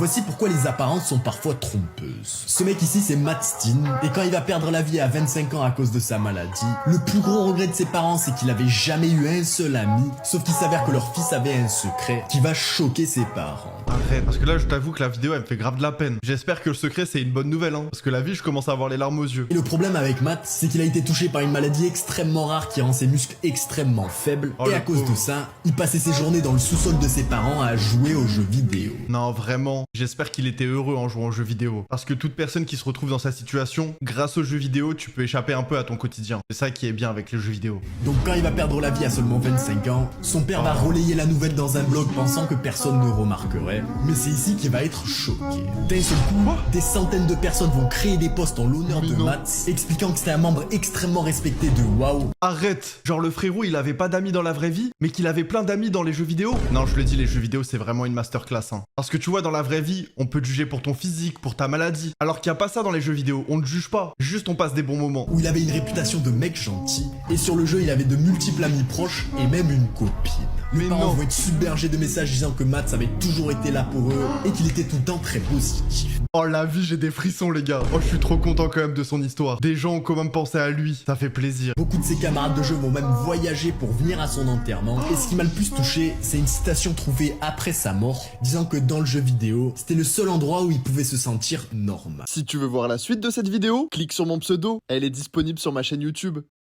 Voici pourquoi les apparences sont parfois trompeuses. Ce mec ici c'est Matt Steen, et quand il va perdre la vie à 25 ans à cause de sa maladie, le plus gros regret de ses parents c'est qu'il avait jamais eu un seul ami, sauf qu'il s'avère que leur fils avait un secret qui va choquer ses parents. Arrête, parce que là je t'avoue que la vidéo elle me fait grave de la peine. J'espère que le secret c'est une bonne nouvelle, hein, parce que la vie je commence à avoir les larmes aux yeux. Et le problème avec Matt, c'est qu'il a été touché par une maladie extrêmement rare qui rend ses muscles extrêmement faibles, et à cause de ça, il passait ses journées dans le sous-sol de ses parents à jouer aux jeux vidéo. Non, vraiment, j'espère qu'il était heureux en jouant aux jeux vidéo. Parce que toute personne qui se retrouve dans sa situation, grâce aux jeux vidéo, tu peux échapper un peu à ton quotidien. C'est ça qui est bien avec les jeux vidéo. Donc quand il va perdre la vie à seulement 25 ans, son père va relayer la nouvelle dans un blog pensant que personne ne remarquerait. Mais c'est ici qu'il va être choqué. D'un seul coup, des centaines de personnes vont créer des posts en l'honneur de Matt, expliquant que c'était un membre extrêmement respecté de WoW. Arrête! Genre le frérot il avait pas d'amis dans la vraie vie, mais qu'il avait plein d'amis dans les jeux vidéo? Non, je le dis, les jeux vidéo c'est vraiment une masterclass, hein. Parce que tu vois, dans la vraie vie, on peut te juger pour ton physique, pour ta maladie. Alors qu'il n'y a pas ça dans les jeux vidéo, on ne juge pas, juste on passe des bons moments. Où il avait une réputation de mec gentil, et sur le jeu il avait de multiples amis proches et même une copine. Les parents vont être submergés de messages disant que Matt avait toujours été là pour eux et qu'il était tout le temps très positif. Oh la vie, j'ai des frissons les gars. Oh, je suis trop content quand même de son histoire. Des gens ont quand même pensé à lui, ça fait plaisir. Beaucoup de ses camarades de jeu vont même voyager pour venir à son enterrement. Et ce qui m'a le plus touché, c'est une citation trouvée après sa mort, disant que dans le jeu vidéo, c'était le seul endroit où il pouvait se sentir normal. Si tu veux voir la suite de cette vidéo, clique sur mon pseudo, elle est disponible sur ma chaîne YouTube.